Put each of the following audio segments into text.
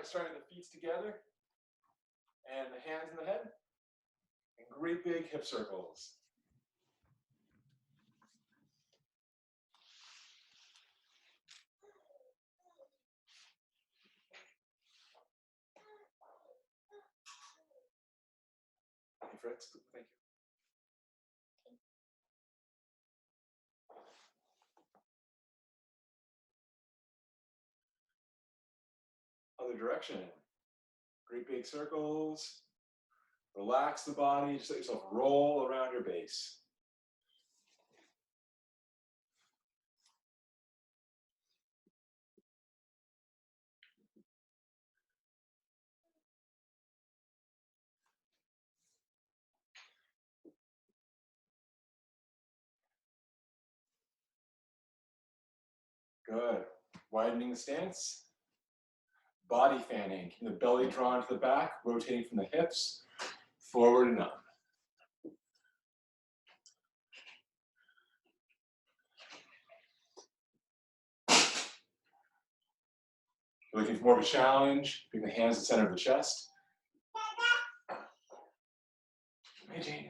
starting the feet together and the hands in the head, and great big hip circles. Hey, Fritz, thank you. Other direction. Great big circles. Relax the body. Just let yourself roll around your base. Good. Widening the stance. Body fanning, keeping the belly drawn to the back, rotating from the hips, forward and up. Looking for more of a challenge, bring the hands to the center of the chest. Hey, Jane.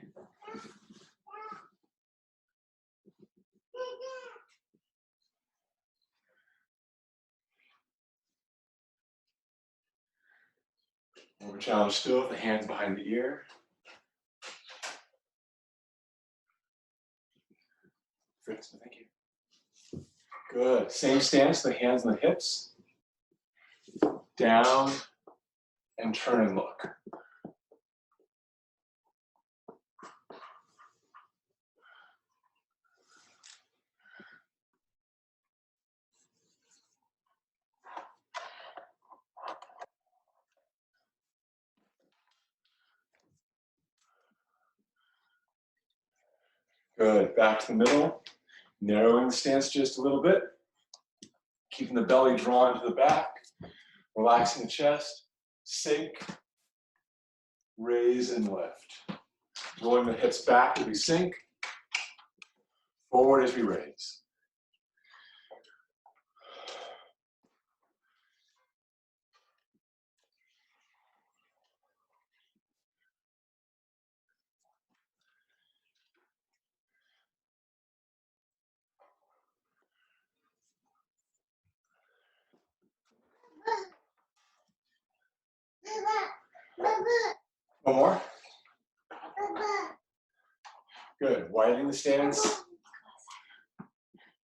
More of a challenge still with the hands behind the ear. Fritz, thank you. Good. Same stance, the hands on the hips. Down and turn and look. Good. Back to the middle. Narrowing the stance just a little bit. Keeping the belly drawn to the back. Relaxing the chest. Sink. Raise and lift. Rolling the hips back as we sink. Forward as we raise. One more. Good. Widening the stance.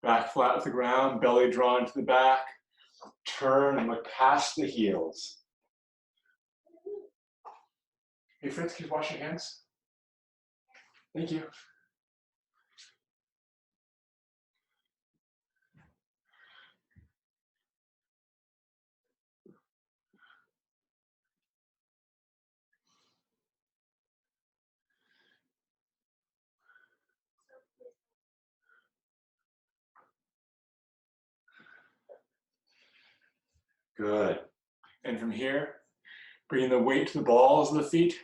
Back flat with the ground, belly drawn to the back. Turn and look past the heels. Hey, Fritz, can you wash your hands? Thank you. Good. And from here, bringing the weight to the balls of the feet,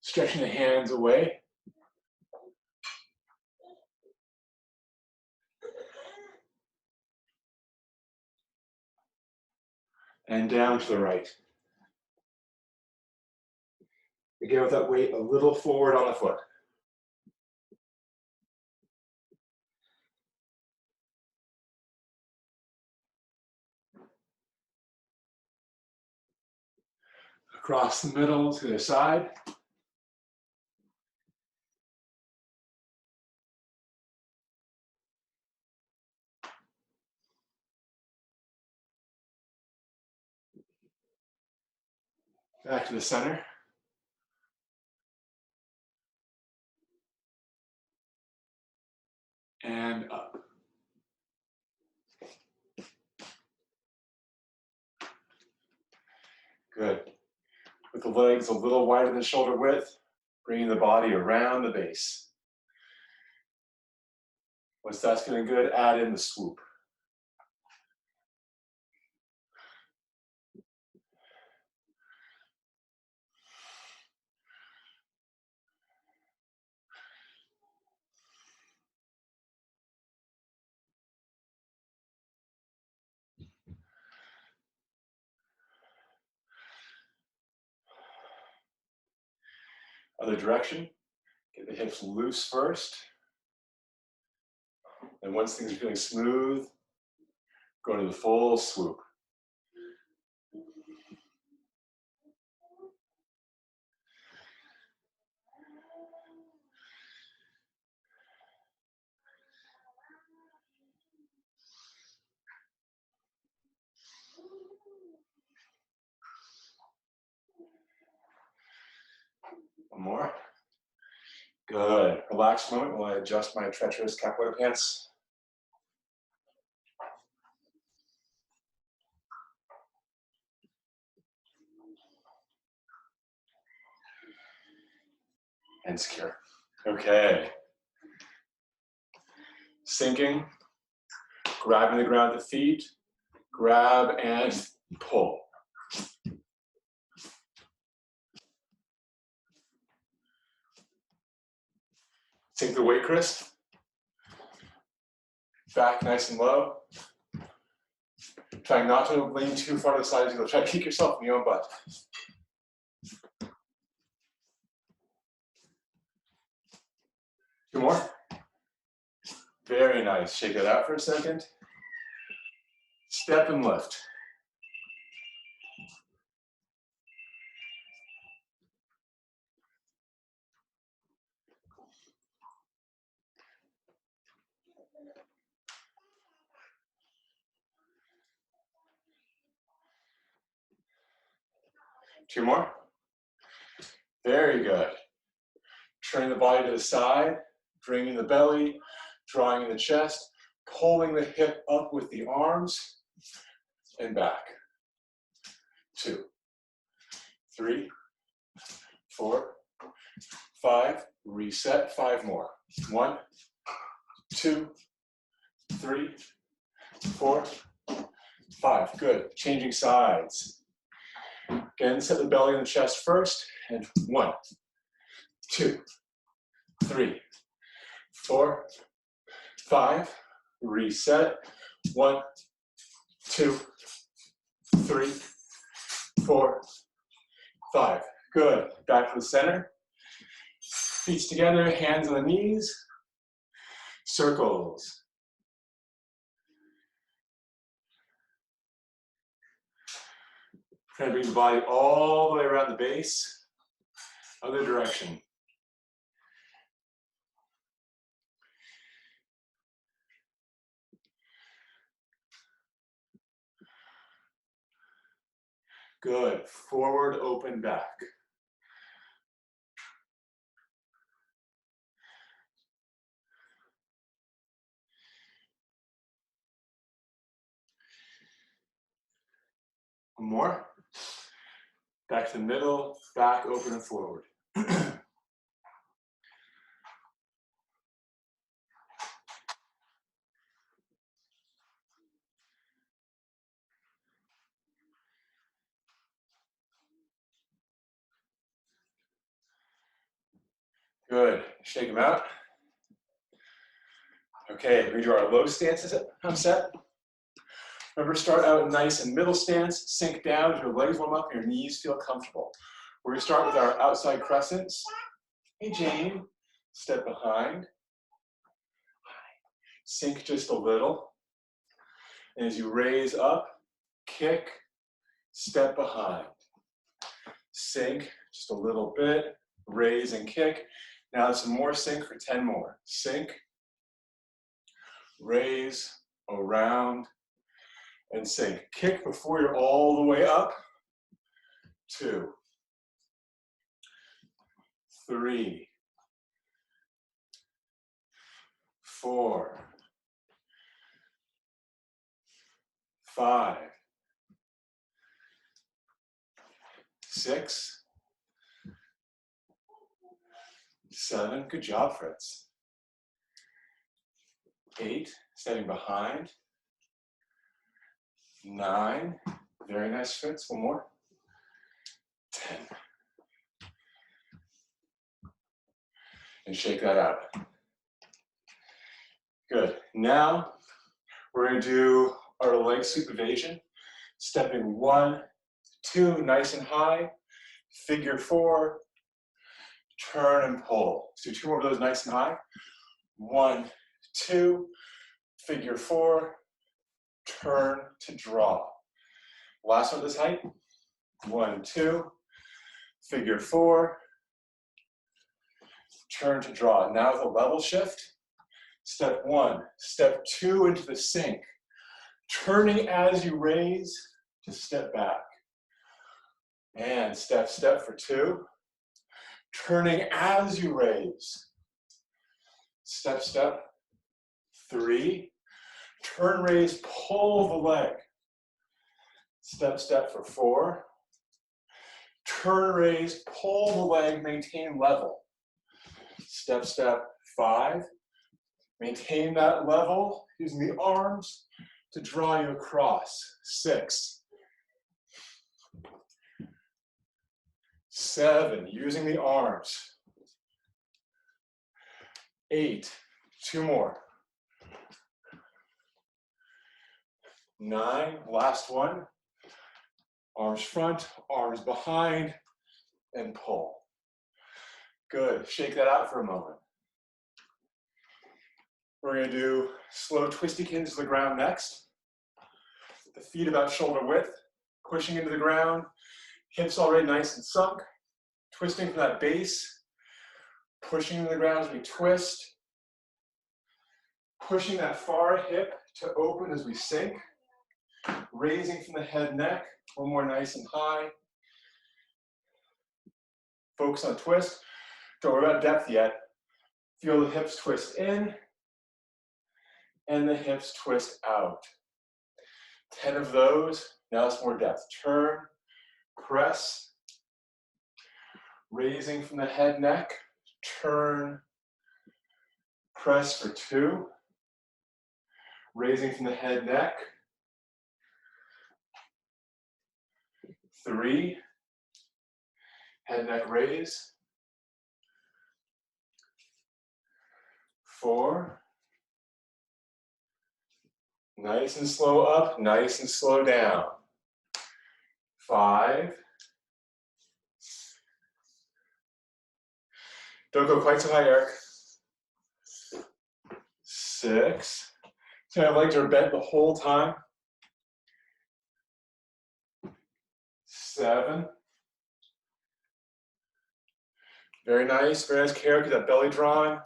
stretching the hands away. And down to the right. Again, with that weight a little forward on the foot. Across the middle to the side. Back to the center. And up. Good. With the legs a little wider than shoulder width, bringing the body around the base. Once that's feeling good, add in the swoop. Other direction. Get the hips loose first. And once things are feeling smooth, go to the full swoop. One more. Good. Relax a moment while I adjust my treacherous capoeira pants. And secure. Okay. Sinking, grabbing the ground with the feet, grab and pull. Sink the weight, Chris. Back nice and low. Trying not to lean too far to the side as you go. Try to kick yourself in your own butt. Two more. Very nice. Shake it out for a second. Step and lift. Two more. Very good. Turning the body to the side, bringing the belly, drawing in the chest, pulling the hip up with the arms, and back. 2, 3, 4, 5. Reset. 5 more. 1, 2, 3, 4, 5. Good. Changing sides. Again, set the belly and the chest first. And 1, 2, 3, 4, 5. Reset. 1, 2, 3, 4, 5. Good. Back to the center. Feet together, hands on the knees. Circles. Try to bring the body all the way around the base. Other direction. Good. Forward, open, back. One more. Back to the middle, back, open, and forward. Good. Shake them out. Okay, we're going to do our low stances set. Remember, start out nice and middle stance, sink down, your legs warm up, your knees feel comfortable. We're going to start with our outside crescents. Hey, Jane, step behind. Sink just a little. And as you raise up, kick, step behind. Sink just a little bit, raise and kick. Now some more sink for 10 more. Sink, raise, around, and sink. Kick before you're all the way up. 2, 3, 4, 5, 6, 7. Good job, Fritz. 8, stepping behind. 9, very nice, Fritz. One more. 10. And shake that out. Good. Now we're going to do our leg sweep evasion. Stepping 1, 2, nice and high. Figure 4, turn and pull. Let's do 2 more of those nice and high. 1, 2, figure 4, turn to draw. Last one this height. 1, 2, figure 4, turn to draw. Now with a level shift, step 1, step 2 into the sink. Turning as you raise to step back. And step for 2. Turning as you raise. Step 3. Turn, raise, pull the leg. Step for 4. Turn, raise, pull the leg, maintain level. Step 5. Maintain that level, using the arms to draw you across. 6. 7, using the arms. 8, 2 more. 9, last one. Arms front, arms behind, and pull. Good, shake that out for a moment. We're gonna do slow twisty kins to the ground next. The feet about shoulder width, pushing into the ground, hips already nice and sunk, twisting from that base, pushing into the ground as we twist, pushing that far hip to open as we sink, raising from the head, neck, one more nice and high. Focus on the twist. Don't worry about depth yet. Feel the hips twist in and the hips twist out. 10 of those. Now it's more depth. Turn, press, raising from the head, neck, turn, press for 2, raising from the head, neck, 3, head, neck, raise, 4, nice and slow up, nice and slow down, 5, don't go quite so high, Eric, 6, so my legs are bent the whole time, 7, very nice, Kara, get that belly drawn,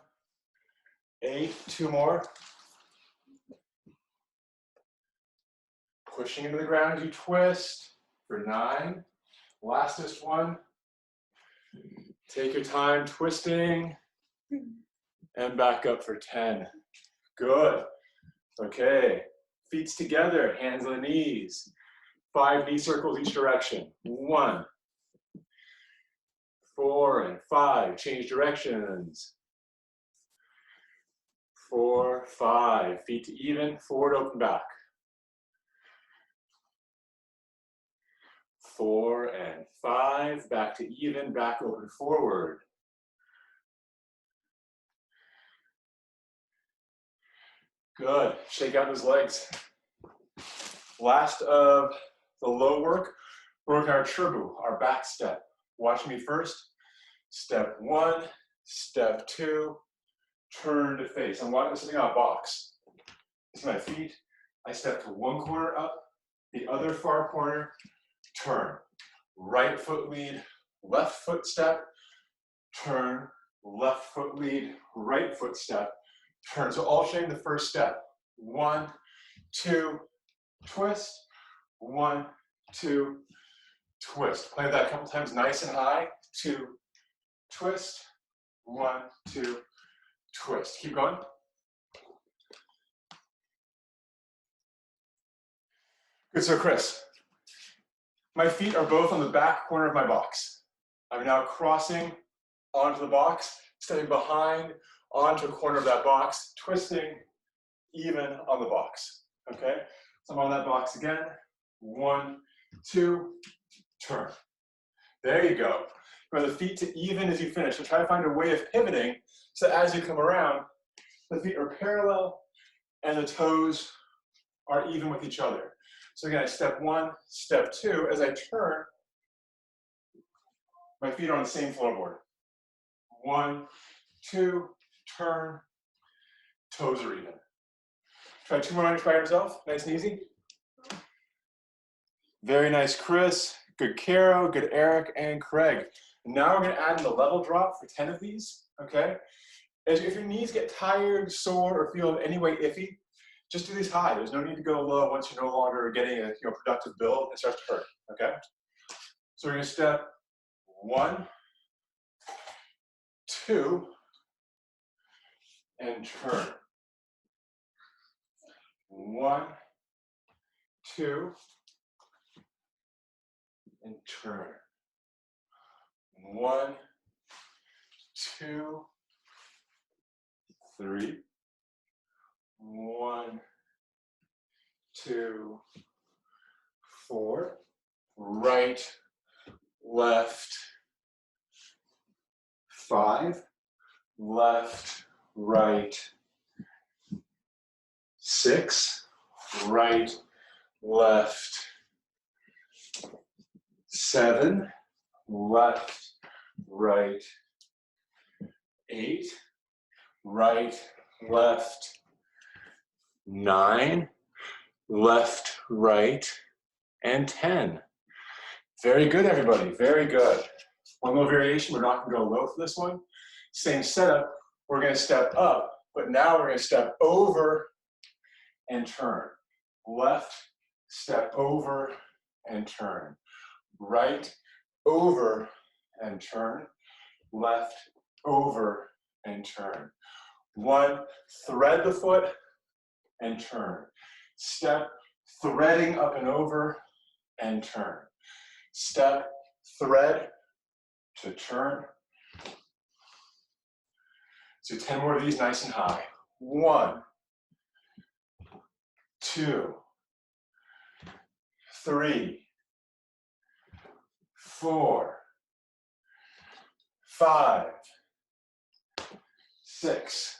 8, 2 more, pushing into the ground as you twist for 9, lastest one, take your time twisting, and back up for 10, good, okay, feet together, hands on the knees, 5 knee circles each direction, 1, 4 and 5, change directions, 4, 5, feet to even, forward, open, back, 4 and 5, back to even, back, open, forward, good, shake out those legs. Last of the low work, we're working our turbo, our back step. Watch me first. Step 1, step 2, turn to face. I'm sitting on a box. It's my feet. I step to one corner up, the other far corner, turn. Right foot lead, left foot step, turn, left foot lead, right foot step, turn. So all showing the first step. 1, 2, twist, 1, 2, twist. Play that a couple times nice and high. 2, twist, 1, 2, twist. Keep going. Good, so Chris, my feet are both on the back corner of my box. I'm now crossing onto the box, stepping behind onto a corner of that box, twisting even on the box, okay? So I'm on that box again. 1, 2, turn. There you go. Bring the feet to even as you finish. So try to find a way of pivoting so as you come around, the feet are parallel and the toes are even with each other. So again, step 1, step 2, as I turn, my feet are on the same floorboard. 1, 2, turn, toes are even. Try 2 more rounds by yourself, nice and easy. Very nice, Chris. Good, Caro. Good, Eric and Craig. Now we're going to add in the level drop for 10 of these, okay? If your knees get tired, sore, or feel in any way iffy, just do these high. There's no need to go low once you're no longer getting a productive build. It starts to hurt, okay? So we're going to step 1, 2, and turn. 1, 2, and turn. 1, 2, 3. 1, 2, 4. Right, left, 5. Left, right, 6. Right, left, 7. Left, right, 8. Right, left, 9. Left, right, and 10. Very good, everybody. Very good. One little variation. We're not going to go low for this one. Same setup. We're going to step up, but now we're going to step over and turn. Left, step over and turn. Right, over and turn. Left, over and turn. 1, thread the foot and turn. Step, threading up and over and turn. Step, thread to turn. So 10 more of these nice and high. 1, 2, 3, 4, 5, 6,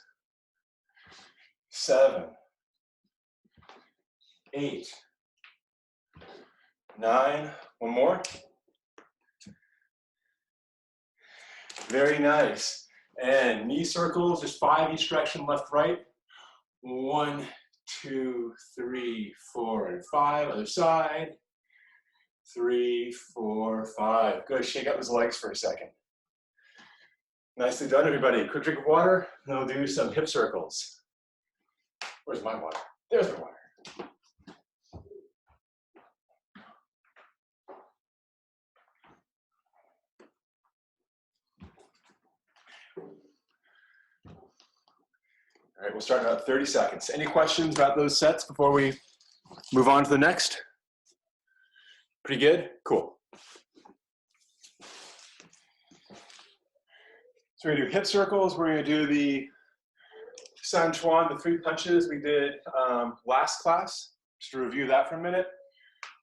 7, 8, 9. One more. Very nice. And knee circles, just 5 each direction, left, right. 1, 2, 3, 4, and 5. Other side. 3, 4, 5. Good. Shake out those legs for a second. Nicely done, everybody. Quick drink of water, and we'll do some hip circles. Where's my water? There's my water. All right, we'll start in about 30 seconds. Any questions about those sets before we move on to the next? Pretty good? Cool. So we're going to do hip circles. We're going to do the San Chuan, the 3 punches we did last class. Just to review that for a minute.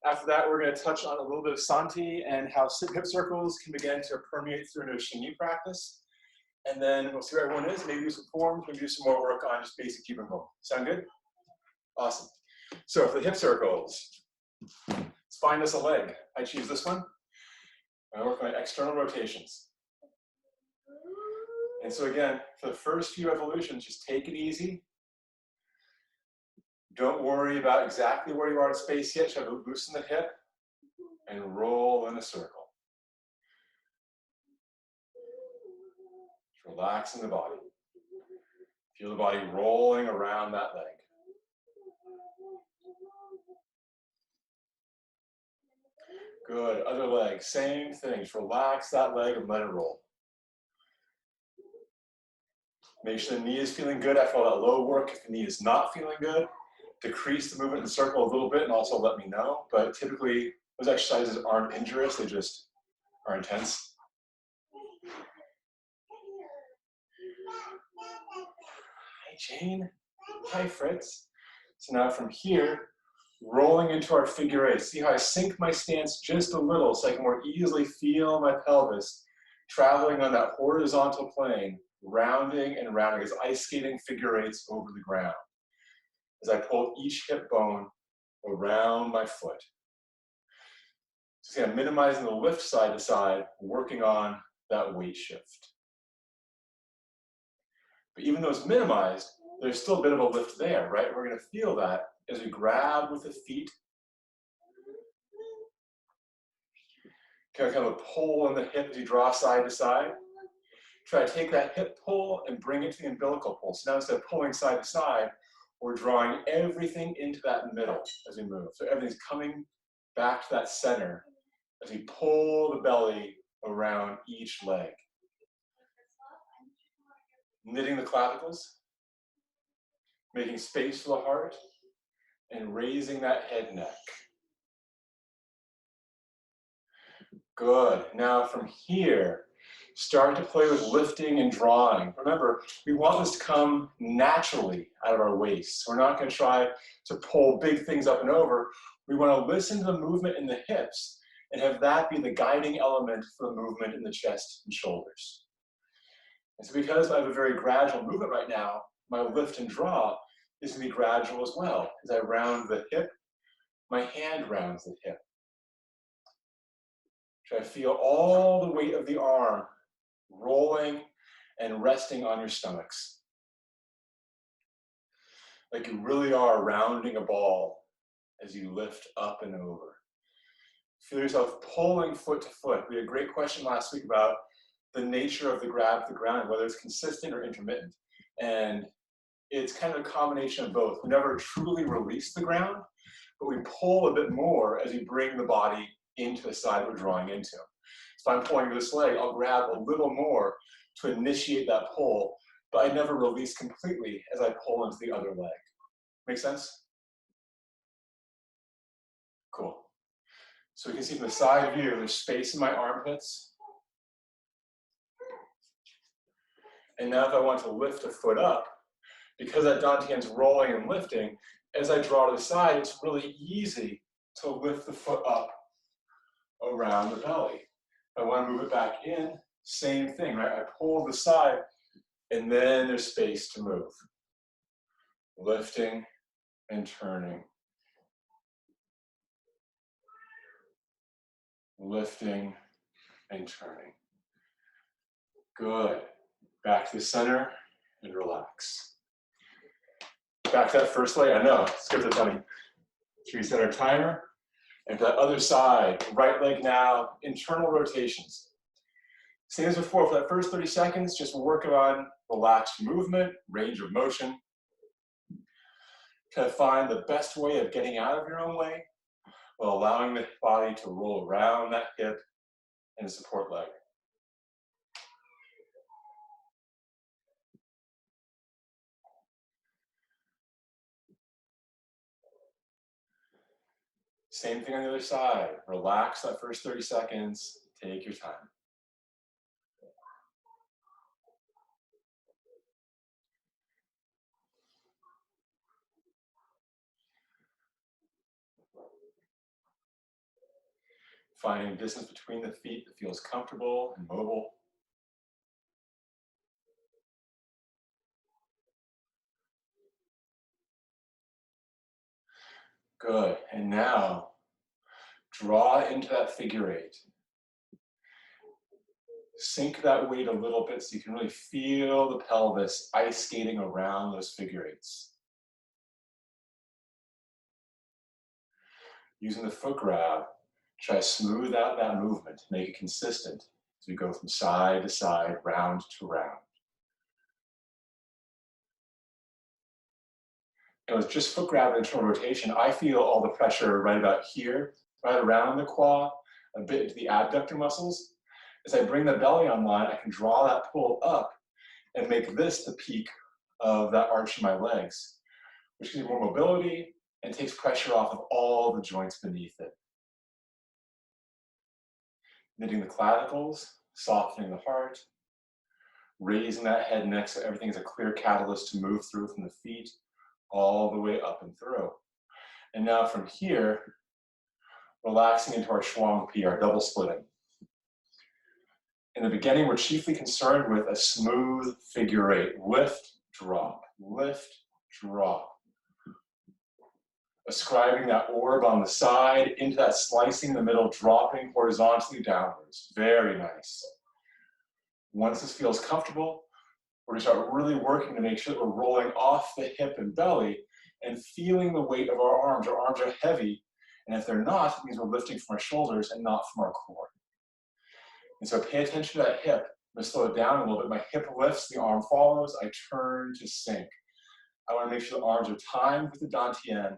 After that, we're going to touch on a little bit of Santi and how hip circles can begin to permeate through into Shingi practice. And then we'll see where everyone is. Maybe do some forms. Maybe do some more work on just basic keep and hold. Sound good? Awesome. So for the hip circles, let's find us a leg. I choose this one. I work on external rotations. And so again, for the first few evolutions, just take it easy. Don't worry about exactly where you are in space yet. Try to loosen the hip and roll in a circle. Just relaxing the body. Feel the body rolling around that leg. Good. Other leg, same thing. Just relax that leg and let it roll. Make sure the knee is feeling good after all that low work. If the knee is not feeling good, decrease the movement in the circle a little bit and also let me know. But typically, those exercises aren't injurious. They just are intense. Hi, Jane. Hi, Fritz. So now from here, rolling into our figure 8. See how I sink my stance just a little so I can more easily feel my pelvis traveling on that horizontal plane, rounding and rounding as ice skating figure 8s over the ground. As I pull each hip bone around my foot. Just kind of minimizing the lift side to side, working on that weight shift. But even though it's minimized, there's still a bit of a lift there, right? We're going to feel that as we grab with the feet. Kind of a pull on the hip as you draw side to side. Try to take that hip pull and bring it to the umbilical pull. So now instead of pulling side to side, we're drawing everything into that middle as we move. So everything's coming back to that center as we pull the belly around each leg. Knitting the clavicles, making space for the heart, and raising that head and neck. Good. Now from here, start to play with lifting and drawing. Remember, we want this to come naturally out of our waist. We're not going to try to pull big things up and over. We want to listen to the movement in the hips and have that be the guiding element for the movement in the chest and shoulders. And so because I have a very gradual movement right now, my lift and draw is going to be gradual as well. As I round the hip, my hand rounds the hip. Try to feel all the weight of the arm rolling and resting on your stomachs. Like you really are rounding a ball as you lift up and over. Feel yourself pulling foot to foot. We had a great question last week about the nature of the grab to the ground, whether it's consistent or intermittent. And it's kind of a combination of both. We never truly release the ground, but we pull a bit more as we bring the body into the side we're drawing into. So if I'm pulling this leg, I'll grab a little more to initiate that pull, but I never release completely as I pull into the other leg. Make sense? Cool. So we can see from the side view, there's space in my armpits. And now if I want to lift a foot up, because that dantian's rolling and lifting, as I draw to the side, it's really easy to lift the foot up around the belly. If I want to move it back in, same thing, right? I pull the side, and then there's space to move. Lifting and turning. Lifting and turning. Good. Back to the center and relax. Back to that first leg. I know, scripts are funny. Should we set our timer? And to that other side, right leg now, internal rotations. Same as before, for that first 30 seconds, just working on relaxed movement, range of motion. Kind of find the best way of getting out of your own way while allowing the body to roll around that hip and the support leg. Same thing on the other side. Relax that first 30 seconds. Take your time. Finding distance between the feet that feels comfortable and mobile. Good. And now, draw into that figure eight. Sink that weight a little bit so you can really feel the pelvis ice skating around those figure eights. Using the foot grab, try to smooth out that movement, make it consistent as we go from side to side, round to round. And with just foot grab and internal rotation, I feel all the pressure right about here, right around the quad, a bit into the abductor muscles. As I bring the belly online, I can draw that pull up and make this the peak of that arch in my legs, which gives me more mobility and takes pressure off of all the joints beneath it. Knitting the clavicles, softening the heart, raising that head and neck so everything is a clear catalyst to move through from the feet all the way up and through. And now from here, relaxing into our Schwung-P, our double splitting. In the beginning, we're chiefly concerned with a smooth figure eight. Lift, drop, lift, drop. Ascribing that orb on the side into that slicing in the middle, dropping horizontally downwards. Very nice. Once this feels comfortable, we're going to start really working to make sure that we're rolling off the hip and belly and feeling the weight of our arms. Our arms are heavy, and if they're not, it means we're lifting from our shoulders and not from our core. And so pay attention to that hip. I'm going to slow it down a little bit. My hip lifts, the arm follows, I turn to sink. I want to make sure the arms are timed with the dantian,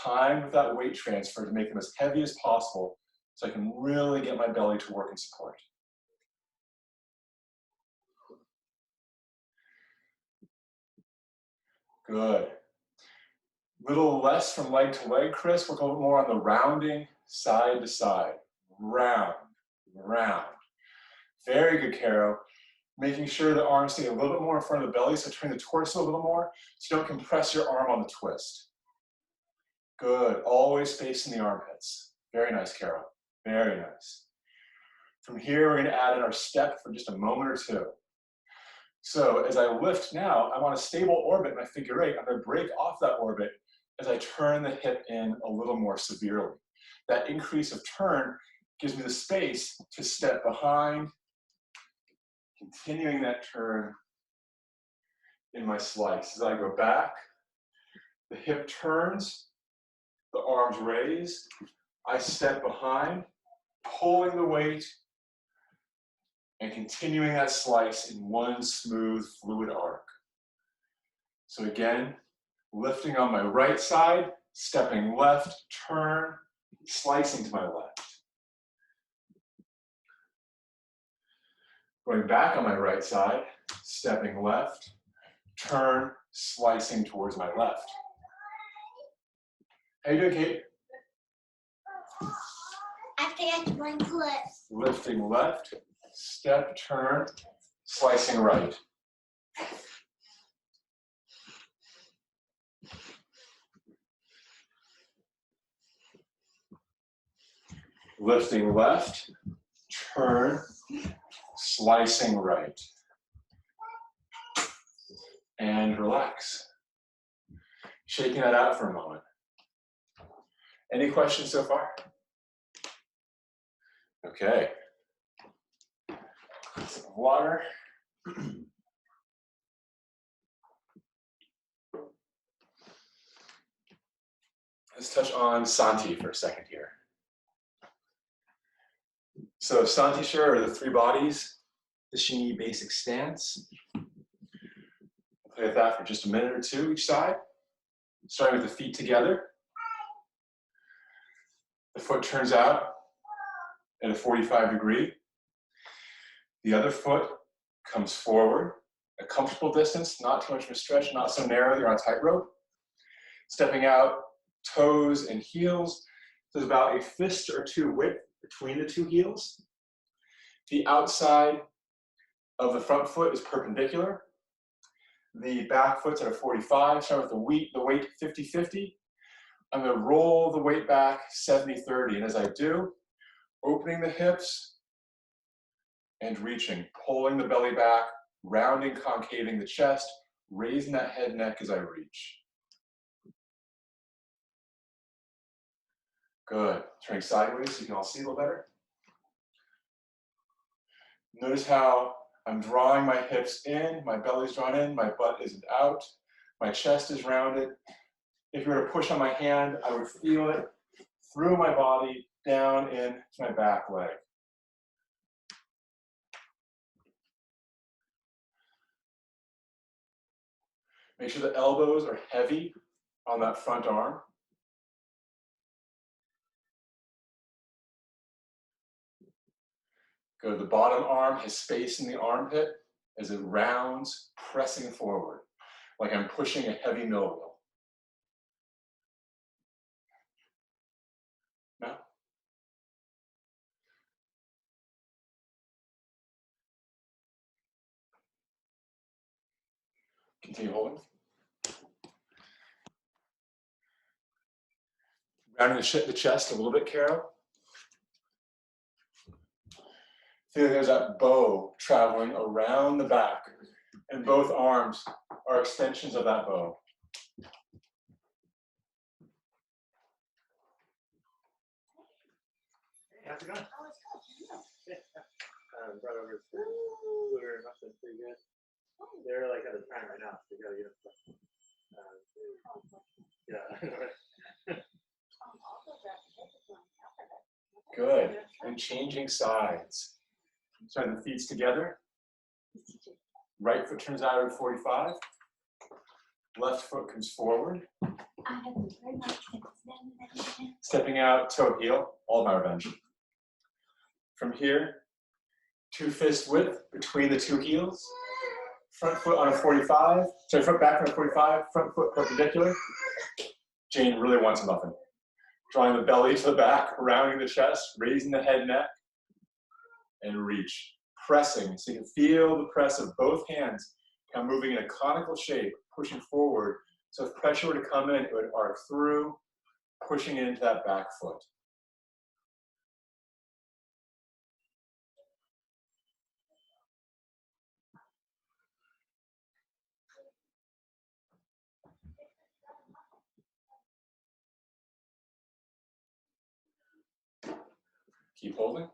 timed with that weight transfer to make them as heavy as possible so I can really get my belly to work and support. Good. Little less from leg to leg, Chris. Work a little more on the rounding, side to side. Round, round. Very good, Caro. Making sure the arms stay a little bit more in front of the belly, so turn the torso a little more, so you don't compress your arm on the twist. Good, always facing the armpits. Very nice, Caro, very nice. From here, we're gonna add in our step for just a moment or two. So as I lift now, I want a stable orbit in my figure eight. I'm gonna break off that orbit as I turn the hip in a little more severely. That increase of turn gives me the space to step behind, continuing that turn in my slice. As I go back, the hip turns, the arms raise, I step behind, pulling the weight, and continuing that slice in one smooth, fluid arc. So again, lifting on my right side, stepping left, turn, slicing to my left. Going back on my right side, stepping left, turn, slicing towards my left. How you doing, Kate? I forgot one clip. Lifting left, step, turn, slicing right. Lifting left, turn, slicing right. And relax. Shaking that out for a moment. Any questions so far? Okay. Some water. Let's touch on Santi for a second here. So Santi Shur are the three bodies, the Shingi basic stance. I'll play with that for just a minute or two each side. Starting with the feet together. The foot turns out at a 45-degree. The other foot comes forward, a comfortable distance, not too much of a stretch, not so narrow you're on a tightrope. Stepping out, toes and heels. There's about a fist or two width between the two heels. The outside of the front foot is perpendicular. The back foot's at a 45. Start with the weight 50-50. I'm going to roll the weight back 70-30. And as I do, opening the hips and reaching, pulling the belly back, rounding, concaving the chest, raising that head and neck as I reach. Good. Turning sideways so you can all see a little better. Notice how I'm drawing my hips in, my belly's drawn in, my butt isn't out, my chest is rounded. If you were to push on my hand, I would feel it through my body, down into my back leg. Make sure the elbows are heavy on that front arm. Good. The bottom arm has space in the armpit as it rounds, pressing forward, like I'm pushing a heavy mill wheel. Now, continue holding. Rounding the chest a little bit, Carol. Feel there's that bow traveling around the back, and both arms are extensions of that bow. Hey, how's it going? Brought over some blueberry muffins, pretty good. They're like at a time right now. So you gotta get them. Yeah. Good. And changing sides. Turn the feet together. Right foot turns out at 45. Left foot comes forward. Stepping out, toe heel, all my revenge. From here, 2 fist width between the 2 heels. Front foot on a 45. Sorry, front back on a 45. Front foot perpendicular. Jane really wants a muffin. Drawing the belly to the back, rounding the chest, raising the head, neck, and reach. Pressing, so you can feel the press of both hands, kind of moving in a conical shape, pushing forward. So if pressure were to come in, it would arc through, pushing into that back foot. Keep holding.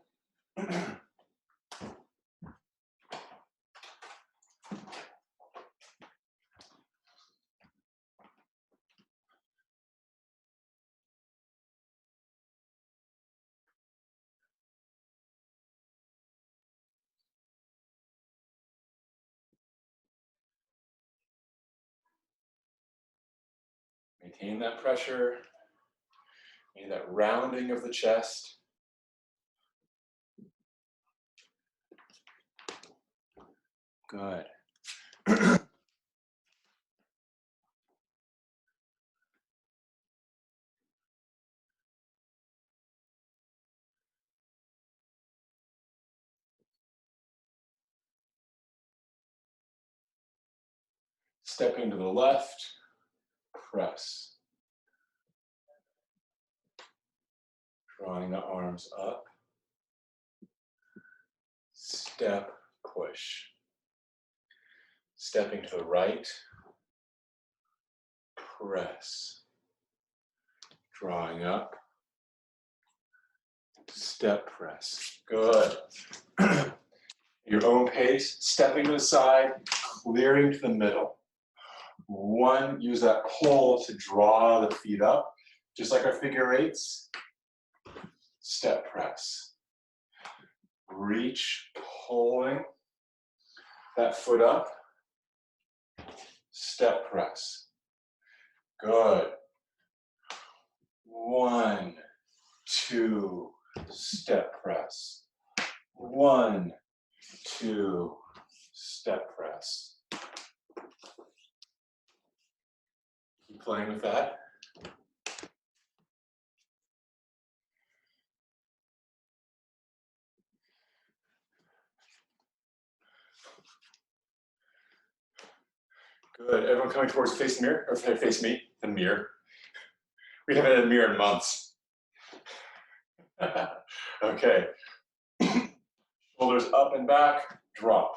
Maintain that pressure, maintain that rounding of the chest. Good. Stepping to the left, press. Drawing the arms up. Step, push. Stepping to the right, press. Drawing up. Step, press. Good. Your own pace, stepping to the side, clearing to the middle. 1, use that pull to draw the feet up, just like our figure 8s. Step, press. Reach, pulling that foot up. Step, press. Good. 1, 2, step, press. 1, 2, step, press. Keep playing with that. Good. Everyone coming towards face the mirror, or face me, the mirror. We haven't had a mirror in months. Okay. Shoulders up and back, drop.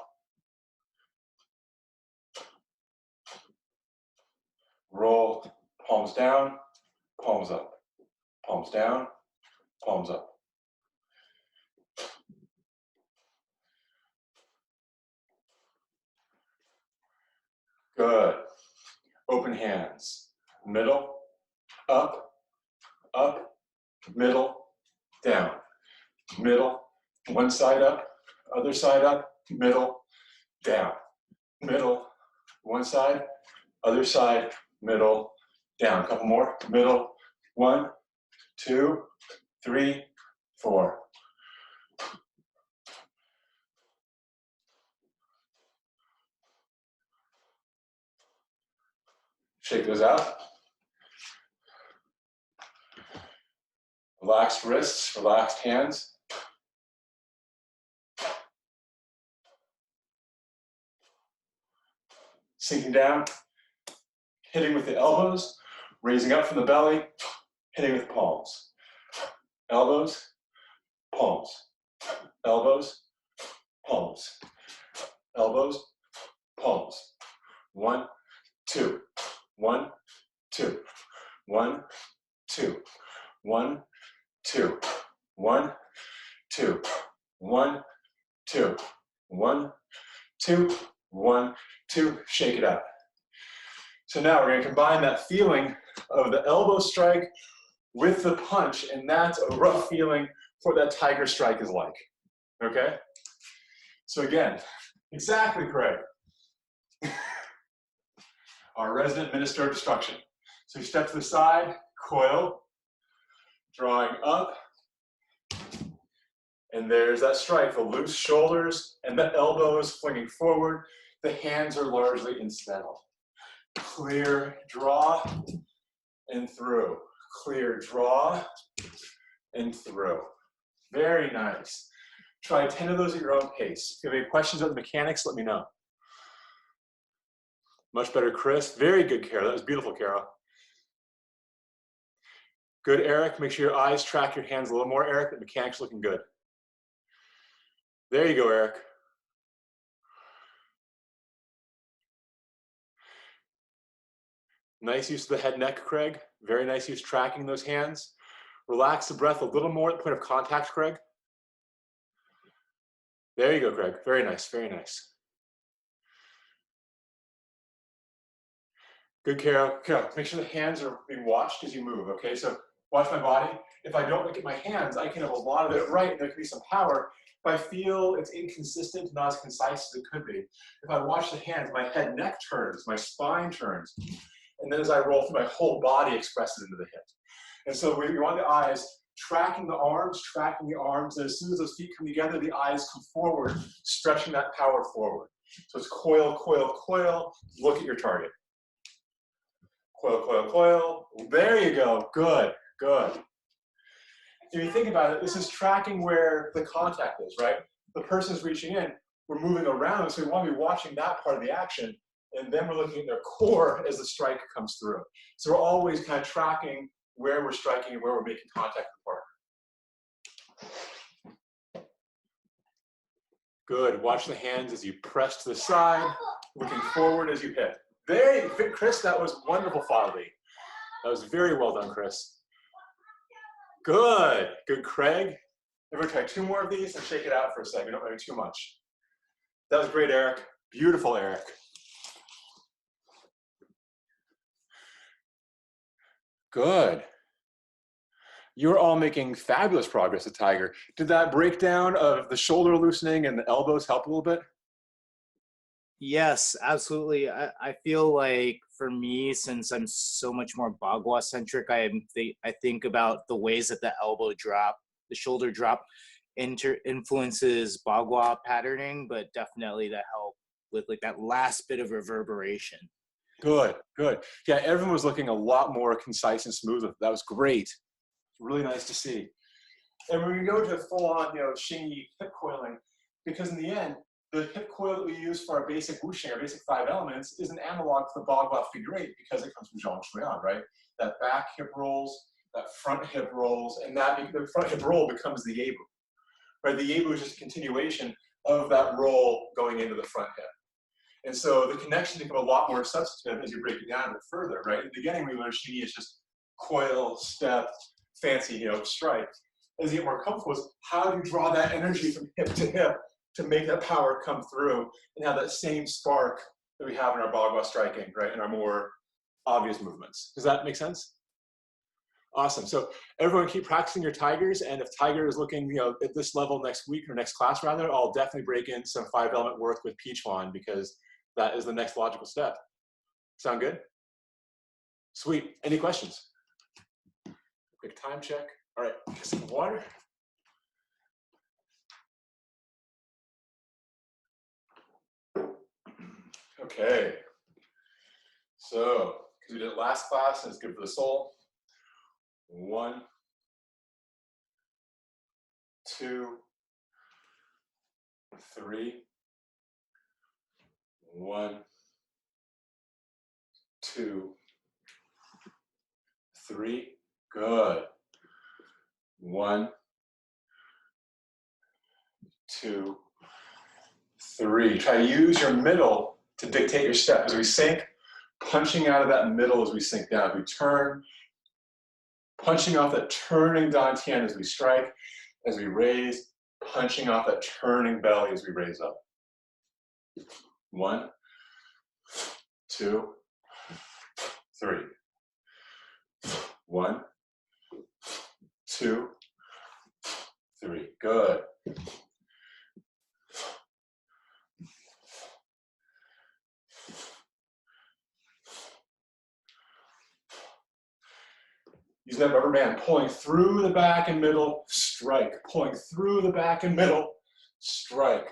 Roll, palms down, palms up. Palms down, palms up. Good. Open hands. Middle, up, middle, down. Middle, one side up, other side up, middle, down. Middle, one side, other side, middle, down. A couple more. Middle, 1, 2, 3, 4. Shake those out. Relaxed wrists, relaxed hands. Sinking down, hitting with the elbows, raising up from the belly, hitting with palms. Elbows, palms. Elbows, palms. Elbows, palms. 1, 2. 1, 2. 1, 2. 1, 2. 1, 2. 1, 2. 1, 2. 1, 2, shake it out. So now we're going to combine that feeling of the elbow strike with the punch, and that's a rough feeling for what that tiger strike is like, okay? So again, exactly correct. Our resident minister of destruction. So you step to the side, coil, drawing up, and there's that strike, the loose shoulders and the elbows flinging forward. The hands are largely incidental. Clear, draw, and through. Clear, draw, and through. Very nice. Try 10 of those at your own pace. If you have any questions about the mechanics, let me know. Much better, Chris. Very good, Kara. That was beautiful, Kara. Good, Eric. Make sure your eyes track your hands a little more, Eric. The mechanics looking good. There you go, Eric. Nice use of the head neck, Craig. Very nice use tracking those hands. Relax the breath a little more at the point of contact, Craig. There you go, Craig. Very nice, very nice. Good, Carol. Carol, make sure the hands are being watched as you move, okay? So watch my body. If I don't look at my hands, I can have a lot of it right, and there can be some power. If I feel it's inconsistent, not as concise as it could be, if I watch the hands, my head neck turns, my spine turns, and then as I roll through, my whole body expresses into the hip. And so we want the eyes tracking the arms, and as soon as those feet come together, the eyes come forward, stretching that power forward. So it's coil, coil, coil, look at your target. Coil, coil, coil. There you go. Good, good. If you think about it, this is tracking where the contact is, right? The person's reaching in, we're moving around, so we want to be watching that part of the action, and then we're looking at their core as the strike comes through. So we're always kind of tracking where we're striking and where we're making contact with the partner. Good. Watch the hands as you press to the side, looking forward as you hit. There you go, Chris. That was wonderful, Fodley. That was very well done, Chris. Good. Good, Craig. Everyone try 2 more of these and shake it out for a second. Don't make too much. That was great, Eric. Beautiful, Eric. Good. You're all making fabulous progress at Tiger. Did that breakdown of the shoulder loosening and the elbows help a little bit? Yes, absolutely. I feel like for me, since I'm so much more Bagua centric, I think about the ways that the elbow drop, the shoulder drop influences Bagua patterning, but definitely that helped with like that last bit of reverberation. Good, good. Yeah, everyone was looking a lot more concise and smooth. That was great. Really nice to see. And when we go to full-on, Xingyi hip coiling, because in the end, the hip coil that we use for our basic wuxing, our basic 5 elements, is an analog to the Bagua figure 8 because it comes from Zhang Shuian, right? That back hip rolls, that front hip rolls, and the front hip roll becomes the Yebu, right? The Yebu is just a continuation of that roll going into the front hip. And so the connections become a lot more substantive as you break it down a bit further, right? In the beginning, we learned Xingyi is just coil, step, fancy, strike. As you get more comfortable, is how do you draw that energy from hip to hip to make that power come through and have that same spark that we have in our Bagua striking, right, in our more obvious movements. Does that make sense? Awesome. So everyone keep practicing your tigers, and if Tiger is looking, at this level next week or next class rather, I'll definitely break in some 5-element work with Pichuan because that is the next logical step. Sound good? Sweet. Any questions? Quick time check. All right, get some water. Okay, so because we did it last class and it's good for the soul. 1, 2, 3. 1, 2, 3. Good. 1, 2, 3. Try to use your middle to dictate your step as we sink, punching out of that middle as we sink down. As we turn, punching off that turning dantian as we strike, as we raise, punching off that turning belly as we raise up. 1, 2, 3. 1, 2, 3. Good. Use that rubber band, pulling through the back and middle, strike. Pulling through the back and middle, strike.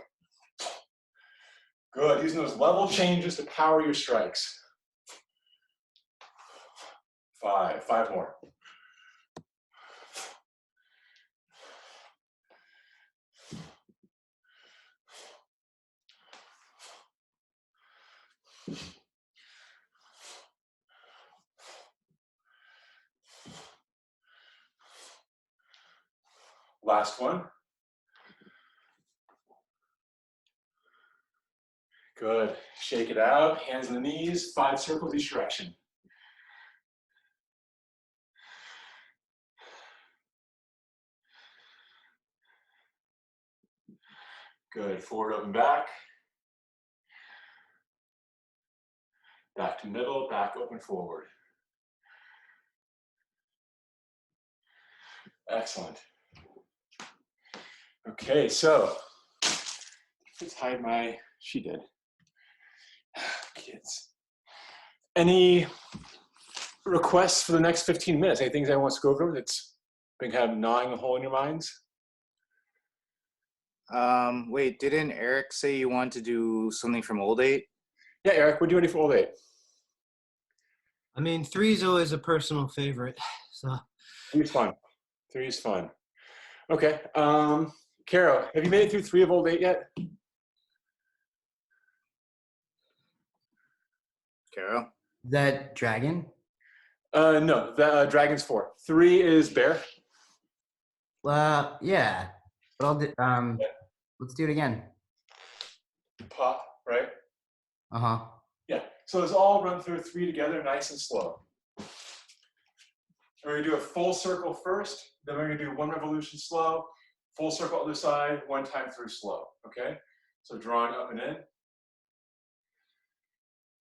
Good, using those level changes to power your strikes. 5 more. Last one. Good. Shake it out. Hands on the knees. 5 circles each direction. Good. Forward, open, back. Back to middle. Back, open, forward. Excellent. Okay, so let's hide my. She did. Kids. Any requests for the next 15 minutes? Any things I want to go over that's been kind of gnawing a hole in your minds? Wait, didn't Eric say you want to do something from Old 8? Yeah, Eric, we're doing it for Old 8. I mean, 3 is always a personal favorite. So 3 is fun. 3 is fun. Okay. Carol, have you made it through 3 of Old 8 yet? Carol? that dragon. No, the Dragon's 4. 3 is Bear. Yeah, but I'll do. Let's do it again. Pop, right? Uh-huh. Yeah. So let's all run through 3 together, nice and slow. We're gonna do a full circle first, then we're gonna do 1 revolution slow, full circle other side, 1 time through slow, okay? So drawing up and in.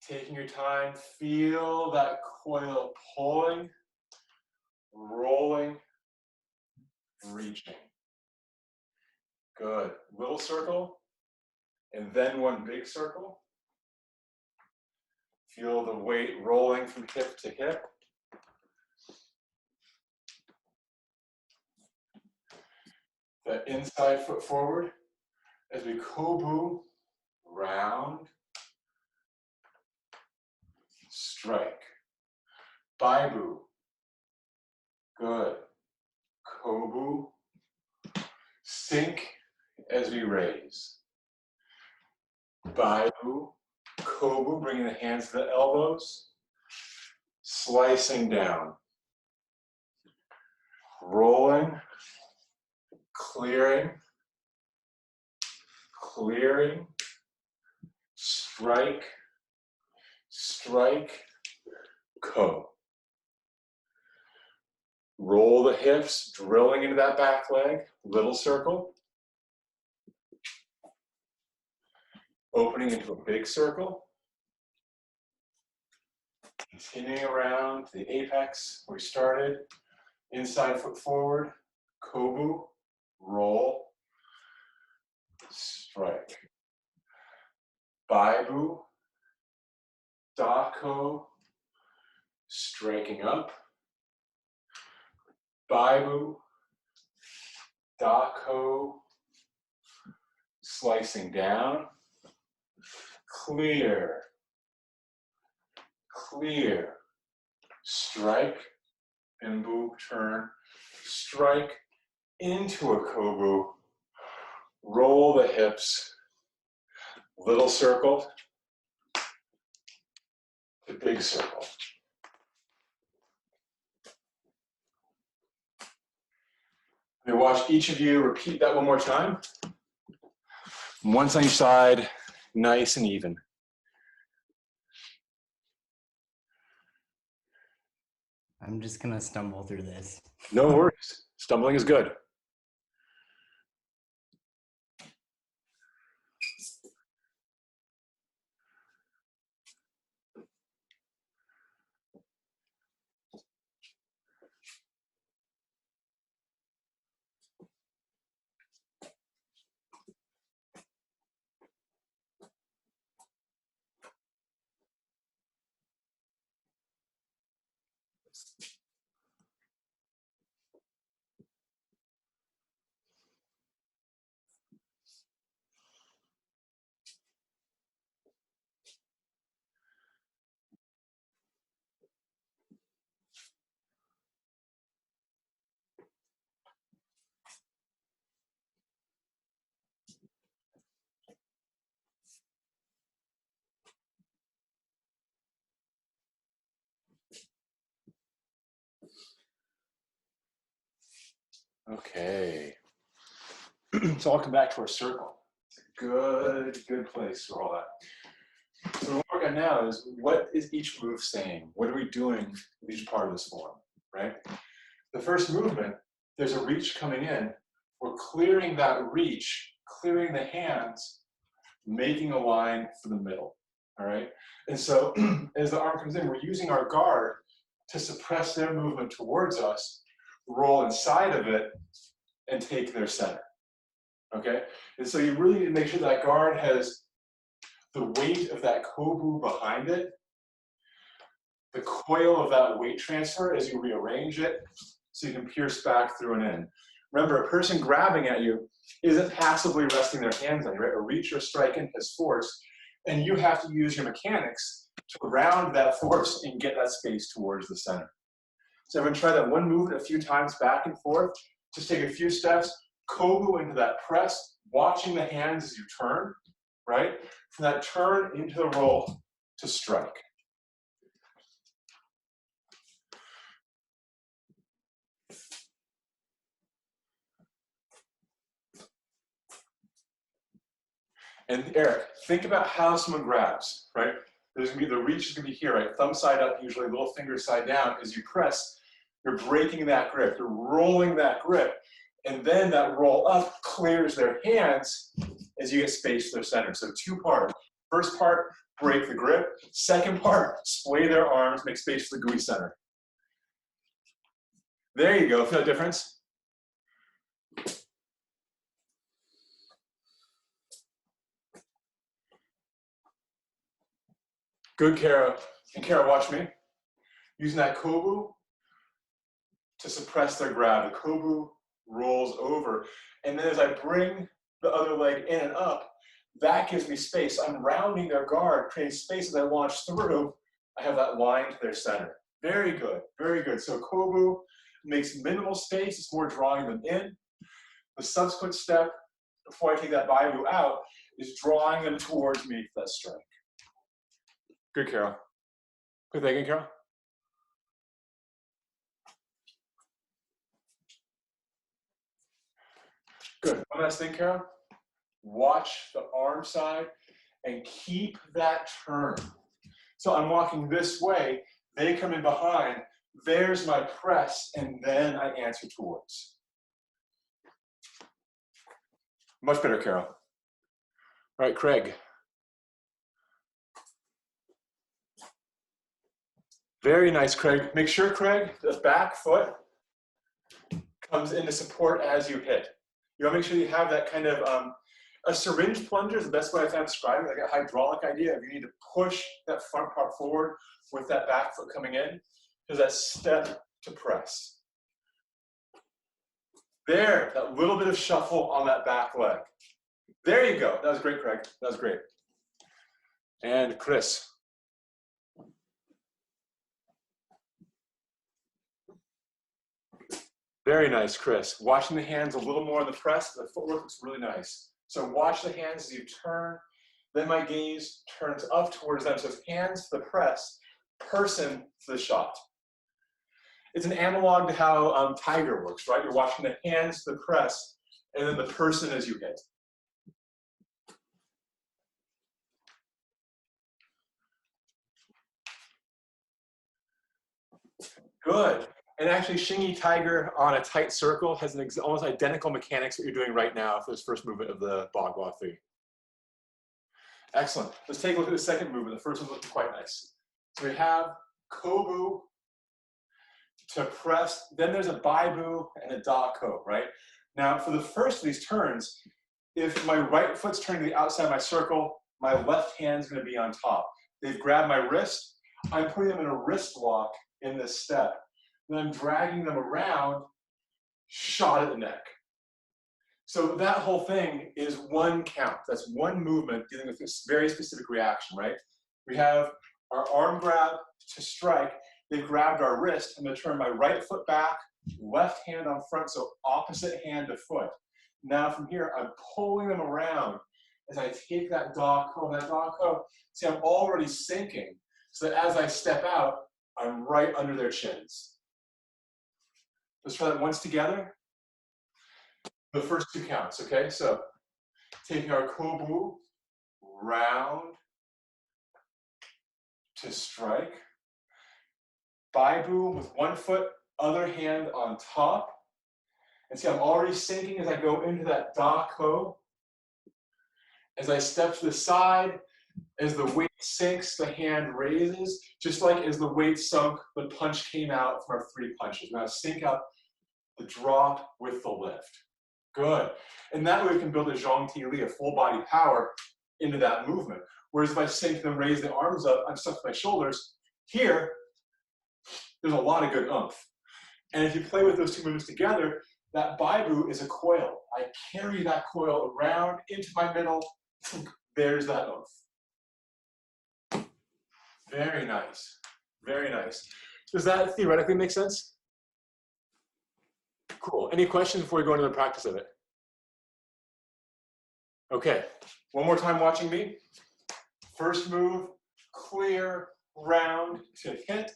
Taking your time, feel that coil pulling, rolling, reaching. Good. Little circle, and then 1 big circle. Feel the weight rolling from hip to hip. The inside foot forward as we kobu, round, strike. Baibu, good. Kobu, sink as we raise. Baibu, kobu, bringing the hands to the elbows, slicing down. Rolling, clearing, clearing, strike, strike, ko. Roll the hips, drilling into that back leg, little circle. Opening into a big circle. Continuing around to the apex where we started. Inside foot forward, kobu, roll, strike. Baibu, dako, striking up. Baibu, dako, slicing down. Clear, clear, strike, Imbu, turn, strike into a kobu, roll the hips, little circle to big circle. I'm gonna watch each of you repeat that 1 more time. Once on each side, nice and even. I'm just gonna stumble through this. No worries. Stumbling is good. Okay. So I'll come back to our circle. Good place for all that. So what we're working on now is, what is each move saying? What are we doing with each part of this form, right? The first movement, there's a reach coming in. We're clearing that reach, clearing the hands, making a line for the middle, all right? And so as the arm comes in, we're using our guard to suppress their movement towards us, roll inside of it, and take their center, okay? And so you really need to make sure that guard has the weight of that kobu behind it, the coil of that weight transfer as you rearrange it, so you can pierce back through and in. Remember, a person grabbing at you isn't passively resting their hands on you, right? A reach or strike in has force, and you have to use your mechanics to round that force and get that space towards the center. So everyone try that one movement a few times back and forth. Just take a few steps, kobu into that press, watching the hands as you turn, right? From that turn into the roll to strike. And Eric, think about how someone grabs, right? There's gonna be, the reach is gonna be here, right? Thumb side up, usually little finger side down. As you press, you're breaking that grip, you're rolling that grip, and then that roll up clears their hands as you get space to their center. So two parts. First part, break the grip. Second part, splay their arms, make space for the gooey center. There you go, feel the difference? Good, Kara. And Kara, watch me. Using that kobu to suppress their grab. The kobu rolls over. And then as I bring the other leg in and up, that gives me space. I'm rounding their guard, creating space as I launch through. I have that line to their center. Very good, very good. So kobu makes minimal space. It's more drawing them in. The subsequent step, before I take that baibu out, is drawing them towards me for that strike. Good, Carol. Good thinking, Carol. Good. One last thing, Carol. Watch the arm side and keep that turn. So I'm walking this way, they come in behind, there's my press, and then I answer towards. Much better, Carol. All right, Craig. Very nice, Craig. Make sure, Craig, the back foot comes into support as you hit. You want to make sure you have that kind of, a syringe plunger is the best way I've found describing, like a hydraulic idea. If you need to push that front part forward with that back foot coming in, there's that step to press. There, that little bit of shuffle on that back leg. There you go. That was great, Craig. That was great. And Chris. Very nice, Chris. Watching the hands a little more on the press, the footwork looks really nice. So watch the hands as you turn, then my gaze turns up towards them. So it's hands to the press, person to the shot. It's an analog to how Tiger works, right? You're watching the hands to the press, and then the person as you hit. Good. And actually, Shingi Tiger on a tight circle has an almost identical mechanics that you're doing right now for this first movement of the Bagua 3. Excellent. Let's take a look at the second movement. The first one looks quite nice. So we have kobu to press, then there's a baibu and a da ko, right? Now, for the first of these turns, if my right foot's turning to the outside of my circle, my left hand's gonna be on top. They've grabbed my wrist. I'm putting them in a wrist lock in this step. and I'm dragging them around, shot at the neck. So that whole thing is one count. That's one movement dealing with this very specific reaction, right? We have our arm grab to strike. They've grabbed our wrist. I'm going to turn my right foot back, left hand on front, so opposite hand to foot. Now from here, I'm pulling them around as I take that dog hoe. That dog hoe, see, I'm already sinking, so that as I step out, I'm right under their chins. Let's try that once together. The first two counts, okay? So taking our kobu, round to strike. Baibu with one foot, other hand on top. And see, I'm already sinking as I go into that da ko. As I step to the side, as the weight sinks, the hand raises, just like as the weight sunk, the punch came out from our three punches. Now sink out the drop with the lift. Good. And that way we can build a zhong ti li, a full body power, into that movement. Whereas if I sink and raise the arms up, I'm stuck to my shoulders. Here, there's a lot of good oomph. And if you play with those two movements together, that baibu is a coil. I carry that coil around into my middle. There's that oomph. Very nice. Very nice. Does that theoretically make sense? Cool. Any questions before we go into the practice of it? Okay. One more time watching me. First move, clear, round to hit.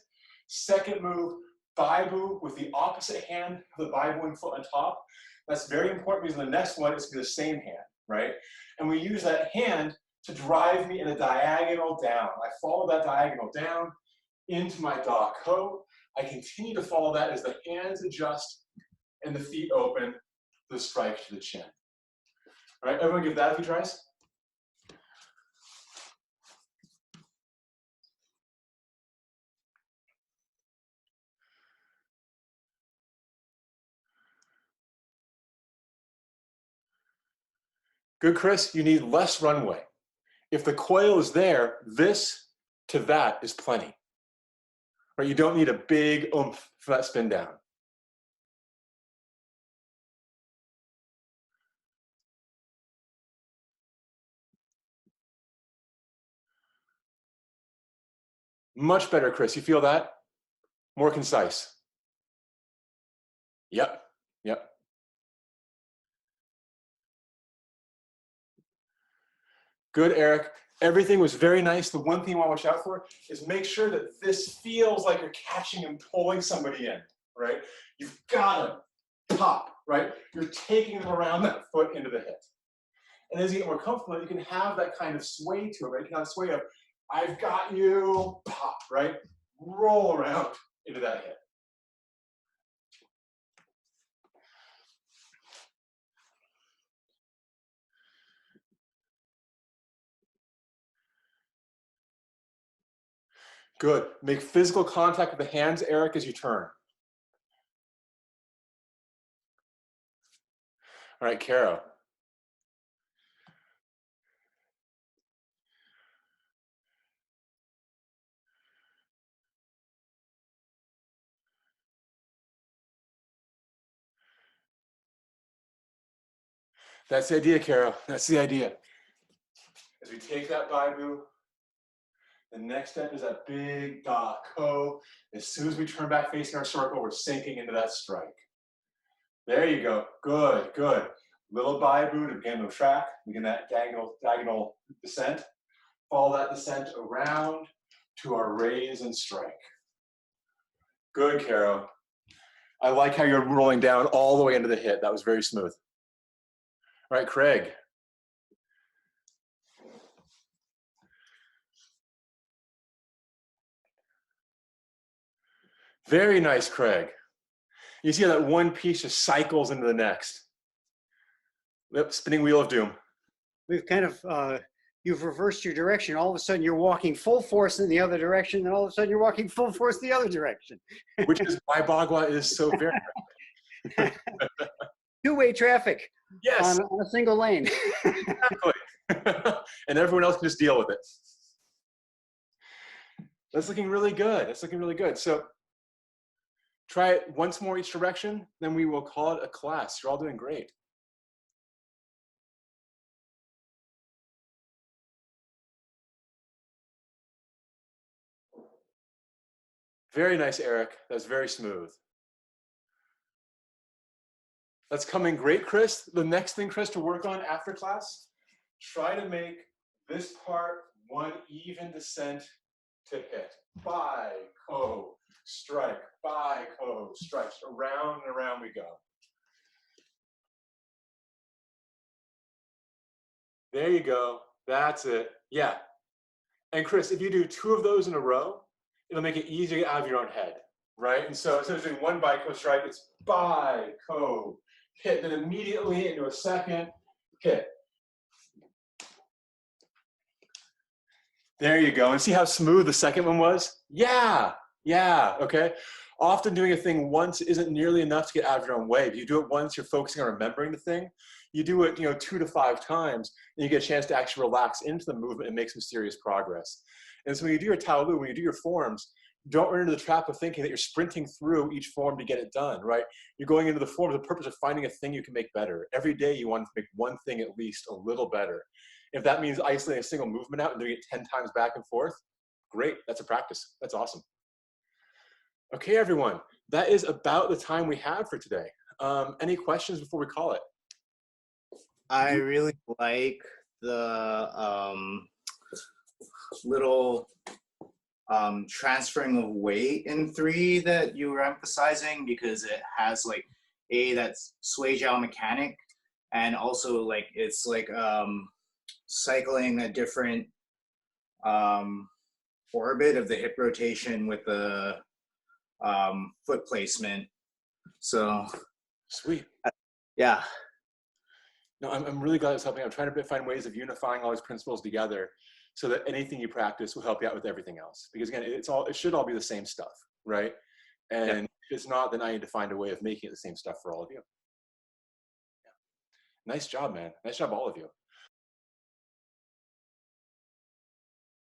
Second move, baibu with the opposite hand of the baibuing foot on top. That's very important because the next one is the same hand, right? And we use that hand to drive me in a diagonal down. I follow that diagonal down into my da ko. I continue to follow that as the hands adjust and the feet open, the strike to the chin. All right, everyone give that a few tries. Good, Chris, you need less runway. If the coil is there, this to that is plenty. Right, you don't need a big oomph for that spin down. Much better, Chris. You feel that? More concise. Yep, yep. Good, Eric. Everything was very nice. The one thing you want to watch out for is make sure that this feels like you're catching and pulling somebody in, right? You've got to pop, right? You're taking them around that foot into the hip. And as you get more comfortable, you can have that kind of sway to it, right? You can have a sway of, I've got you, pop, right? Roll around into that hip. Good. Make physical contact with the hands, Eric, as you turn. All right, Caro. That's the idea, Caro. That's the idea. As we take that baibu, the next step is that big da ko. As soon as we turn back facing our circle, we're sinking into that strike. There you go. Good, good. Little baibu to begin the track, begin that diagonal descent. Follow that descent around to our raise and strike. Good, Caro. I like how you're rolling down all the way into the hit. That was very smooth. All right, Craig. Very nice, Craig. You see how that one piece just cycles into the next. Yep, spinning wheel of doom. We've kind of, you've reversed your direction. All of a sudden you're walking full force in the other direction, and all of a sudden you're walking full force the other direction. Which is why Bagua is so very Two-way traffic. Yes. On a single lane. Exactly. And everyone else can just deal with it. That's looking really good. That's looking really good. So Try it once more each direction, then we will call it a class. You're all doing great. Very nice, Eric. That's very smooth. That's coming great, Chris. The next thing, Chris, to work on after class, try to make this part one even descent to hit. Bi, ko, strike, bi, ko, strike. Around and around we go. There you go. That's it. Yeah. And Chris, if you do 2 of those in a row, it'll make it easier to get out of your own head, right? And so instead of doing 1 bi, ko, strike, it's bi, ko, hit, then immediately into a second hit. There you go. And see how smooth the second one was? Yeah, okay. Often doing a thing once isn't nearly enough to get out of your own way. If you do it once, you're focusing on remembering the thing. You do it, 2 to 5 times, and you get a chance to actually relax into the movement and make some serious progress. And so when you do your Taolu, when you do your forms, don't run into the trap of thinking that you're sprinting through each form to get it done, right? You're going into the form with the purpose of finding a thing you can make better. Every day you want to make one thing at least a little better. If that means isolating a single movement out and doing it 10 times back and forth, great, that's a practice. That's awesome. Okay, everyone, that is about the time we have for today. Any questions before we call it? I really like the little transferring of weight in 3 that you were emphasizing, because it has like that's sway jiao mechanic, and also like it's like cycling a different orbit of the hip rotation with the foot placement. So Sweet. yeah. No, I'm really glad it's helping. I'm trying to find ways of unifying all these principles together so that anything you practice will help you out with everything else. Because again, it should all be the same stuff, right? And if it's not, then I need to find a way of making it the same stuff for all of you. Yeah. Nice job, man. Nice job, all of you.